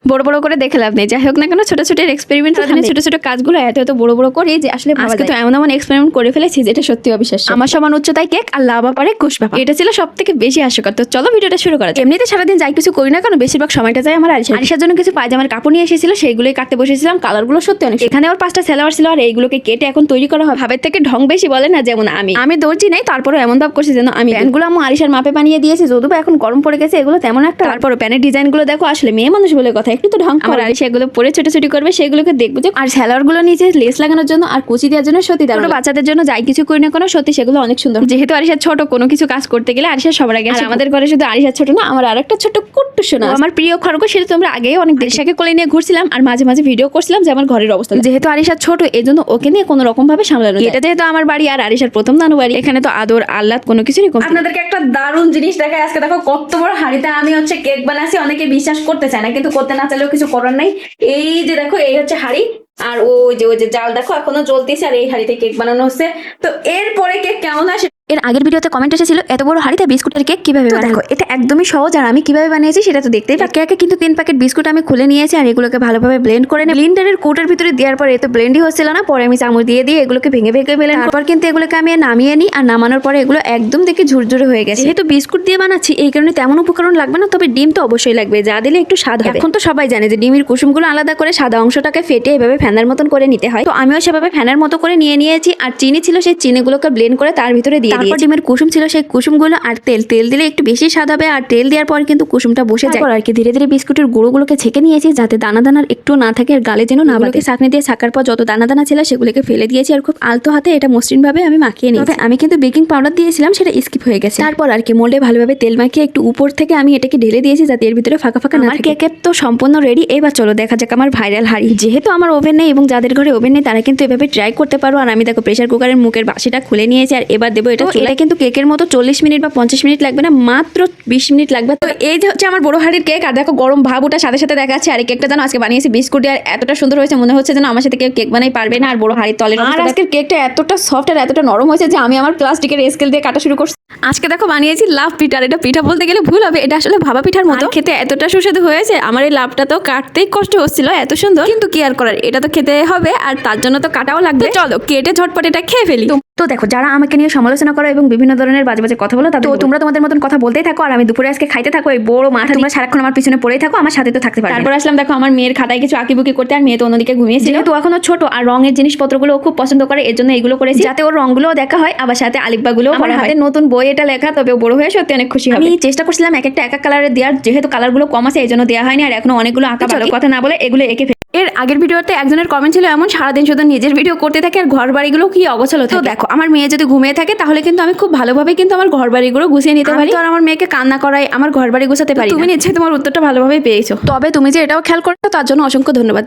বড় বড় করে দেখে লাভ নেই। যাই হোক না কেন, ছোট ছোট এক্সপেরিমেন্ট, ছোট ছোট কাজগুলো এত বড় বড় করে যে আসলে আজকে তো এমন এক্সপেরিমেন্ট করে ফেলেছি যেটা সত্যি অবিশ্বাস্য। আমার সমান উচ্চতায় কেক আর লাভা পারে ঘুষ ব্যাপার, এটা ছিল সব থেকে বেশি হাস্যকর। তো চলো ভিডিওটা শুরু করা যাক। এমনিতে সারাদিন যাই কিছু করি না কেন, বেশিরভাগ সময়টা যায় আমার আরিশার জন্য কিছু পায়জামার কাপড় নিয়ে এসেছিল, সেইগুলোই কাটতে বসেছিলাম। কালারগুলো সত্যি অনেক, এখানে ওর 5টা সেলোয়ার ছিল আর এইগুলোকে কেটে এখন তৈরি করা হয়। ভাবের থেকে ঢং বেশি বলে না, যেমন আমি দর্জি নাই, তারপরে এমন ভাব করছে যেন আমি। প্যান্টগুলো আমি আরিশার মাপে বানিয়ে দিয়েছি, যদিও এখন গরম পড়ে গেছে, এগুলো তেমন একটা। তারপর প্যানের ডিজাইনগুলো দেখো, আসলে মেয়ে মানুষ বলে কথা, একটু তো ঢং। আমার আরিশা এগুলো পরে ছোটাছুটি করবে, সেগুলোকে দেখবো যে। আর সেলোয়ারগুলো নিচে লেস লাগানোর জন্য আর কুচি দেওয়ার জন্য সত্যি দারুণ। বাচ্চাদের জন্য যাই কিছু করি না কোনো, সত্যি সেগুলো অনেক সুন্দর। যেহেতু আরিশা ছোট, কোনো কিছু কাজ করতে গেলে আরিশা সবার আগে। আর আমাদের ঘরে শুধু আরিশা ছোট না, আমার আরেকটা ছোট কুট্টু সোনা, আমার প্রিয় খরগোশ। সেটা তোমরা আগেই অনেক আরিশাকে কোলে নিয়ে ঘুরছিলাম আর মাঝে মাঝে ভিডিও করছিলাম যে আমার ঘরের অবস্থা। যেহেতু আরিশা ছোট, এই জন্য ওকে নিয়ে কোনো রকম ভাবে সামলানো। এটা যেহেতু আমার বাড়ি আর আরিশার প্রথম নানু বাড়ি, এখানে তো আদর আহ্লাদ কোনো কিছুরই কম। আপনাদেরকে একটা দারুণ জিনিস দেখাই আজকে। দেখো কত বড় হাঁড়িতে আমি কেক বানাচ্ছি। অনেকে বিশ্বাস করতে চায় না, কিন্তু করতে না চাইলেও কিছু করার নাই। এই যে দেখো, এই হচ্ছে হাঁড়ি, আর ওই যে জাল দেখো এখনো জ্বলতেছে, আর এই হাঁড়িতে কেক বানানো হচ্ছে। তো এরপরে কেক কেমন আসে। এর আগের ভিডিওতে কমেন্ট এসেছিল এত বড় হাঁড়িতে বিস্কুটের কেক কিভাবে বানাবো। দেখো এটা একদমই সহজ, আর আমি কিভাবে বানিয়েছি সেটা তো দেখতেই পাচ্ছি। কেকে কিন্তু 3 প্যাকেট বিস্কুট আমি খুলে নিয়েছি আর এগুলোকে ভালোভাবে ব্লেন্ড করে নিই। ব্লেন্ডারের কোটার ভিতরে দেওয়ার পরে এত ব্লেন্ডই হচ্ছিল না, পরে আমি চামচ দিয়ে এগুলোকে ভেঙে ব্লেন্ড। তারপর কিন্তু এগুলোকে আমি নামিয়ে নিই, আর নামানোর পরে এগুলো একদম দেখে ঝুরঝুরে হয়ে গেছে। যেহেতু বিস্কুট দিয়ে বানাচ্ছি এই কারণে তেমন উপকরণ লাগবে না, তবে ডিম তো অবশ্যই লাগবে, যা দিলে একটু স্বাদ হবে। এখন তো সবাই জানে যে ডিমের কুসুমগুলো আলাদা করে সাদা অংশটাকে ফেটে এভাবে ফ্যানের মতন করে নিতে হয়। তো আমিও সেভাবে ফ্যানের মতো করে নিয়েছি। আর চিনি ছিল, সেই চিনিগুলোকে ব্লেন্ড করে তার ভিতরে দিয়ে দিয়েছি। তারপর ডিমের কুসুম ছিল, সেই কুসুমগুলো আর তেল দিলে একটু বেশি স্বাদ হবে, আর তেল দেওয়ার পর কিন্তু কুসুমটা বসে যায়। আর কি ধীরে ধীরে বিস্কুটের গুঁড়োগুলোকে ছেঁকে নিয়েছি, যাতে দানা দানার একটু না থাকে আর গালে যেন না বাঁধে। ছাঁকনি দিয়ে ছাকার পর যত দানা দানা ছিল সেগুলোকে ফেলে দিয়েছি, আর খুব আলতো হাতে এটা মসৃণ ভাবে আমি মাখিয়ে নিয়েছি। আমি কিন্তু বেকিং পাউডার দিয়েছিলাম, সেটা স্কিপ হয়ে গেছে। তারপর আর কি মোল্ডে ভালোভাবে তেল মাখিয়ে একটু উপর থেকে আমি এটাকে ঢেলে দিয়েছি, যাতে এর ভিতরে ফাঁকা ফাঁকা না থাকে। কেকের তো সম্পূর্ণ রেডি। এবার চলো দেখা যাক আমার ভাইরাল হাঁড়ি। যেহেতু আমার ওভেন নেই এবং যাদের ঘরে ওভেন নেই তারা কিন্তু এভাবে ট্রাই করতে পারো। আর আমি দেখো প্রেসার কুকারের মুখের বাসিটা খুলে নিয়েছি, আর এবার দেবো এটা কিন্তু কেকের মতো 40 মিনিট বা 50 মিনিট লাগবে না, মাত্র 20 মিনিট লাগবে। তো এই যে হচ্ছে আমার বড় হাঁড়ির কেক। আর দেখো গরম ভাব ওটার সাথে সাথে দেখাচ্ছে। আর এই কেকটা যেন আজকে বানিয়েছি বিস্কুট দিয়ে, আর এতটা সুন্দর হয়েছে মনে হচ্ছে যেন আমার সাথে কেউ কেক বানাই পারবে না। আর বড় হাঁড়ির তলের আর আজকের কেকটা এতটা সফট আর এতটা নরম হয়েছে যে আমি আমার প্লাস্টিকের স্কেল দিয়ে কাটা শুরু করছি। আজকে দেখো বানিয়েছি লাভ পিঠা। আর এটা পিঠা বলতে গেলে ভুল হবে, এটা আসলে ভাবা পিঠার মতো। খেতে এতটা সুস্বাদু হয়েছে, আমার এই লাভটা তো কাটতেই কষ্ট হচ্ছিল, এত সুন্দর। কিন্তু কি আর করার, এটা তো খেতে হবে আর তার জন্য তো কাটাও লাগবে। চলো কেটে ঝটপট এটা খেয়ে ফেলি। তো দেখো যারা আমাকে নিয়ে সমালোচনা করো এবং বিভিন্ন ধরনের বাজে বাজে কথা বলো, তো তোমরা তোমাদের মতন কথা বলতেই থাকো, আর আমি দুপুরে আজকে খাইতে থাকো এই বড় মাথা। তোমরা সারাক্ষণ আমার পিছনে পড়েই থাকো, আমার সাথে তো থাকতে পারবে। তারপর আসলাম দেখো আমার মেয়ের খাতায় কিছু আঁকিবুকি করতে, আর মেয়ে তো অন্যদিকে ঘুমিয়েছিল। তো এখনো ছোট আর রঙের জিনিসপত্রগুলো খুব পছন্দ করে, এর জন্য এগুলো করেছি যাতে ওর রঙগুলোও দেখা হয়, আবার সাথে আলিফবাগুলোও পড়া হয়। নতুন বই এটা লেখা, তবে বড় হয়ে সত্যি অনেক খুশি হবে। আমি চেষ্টা করছিলাম এক এক কালারে দেওয়ার, যেহেতু কালারগুলো কম আছে এই জন্য দেওয়া হয়নি, আর এখনো অনেকগুলো আঁকা। চলো কথা না বলে এগুলো এঁকে ফেলি। এর আগের ভিডিওতে একজনের কমেন্ট ছিল এমন, সারাদিন শুধু নিজের ভিডিও করতে থাকে আর ঘর বাড়িগুলো কি অগোছালো থাকে। তো দেখো আমার মেয়ে যদি ঘুমিয়ে থাকে তাহলে কিন্তু আমি খুব ভালোভাবে কিন্তু আমার ঘর বাড়িগুলো গুছিয়ে নিতে পারি। আর আমার মেয়েকে কান্না করাই আমার ঘর বাড়ি গুছাতে পারি। তুমি নিশ্চয়ই তোমার উত্তরটা ভালোভাবে পেয়েছো, তবে তুমি যে এটাও খেয়াল করছো তার জন্য অসংখ্য ধন্যবাদ।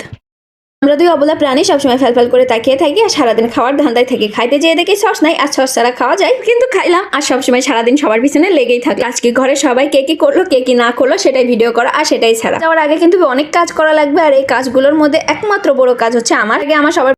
আমরা দুই অবলা প্রাণী সবসময় ফ্যালফ্যাল করে তাকিয়ে থাকি আর সারাদিন খাওয়ার ধান্দায় থাকি। খাইতে যেয়ে দেখি সস নাই, আর সস ছাড়া খাওয়া যায়, কিন্তু খাইলাম আর সবসময় সারাদিন সবার পিছনে লেগেই থাকি। আজকে ঘরে সবাই কে কি করলো কে কি না করলো সেটাই ভিডিও করা, আর সেটাই ছাড়া। যাওয়ার আগে কিন্তু অনেক কাজ করা লাগবে, আর এই কাজগুলোর মধ্যে একমাত্র বড় কাজ হচ্ছে আমার সবার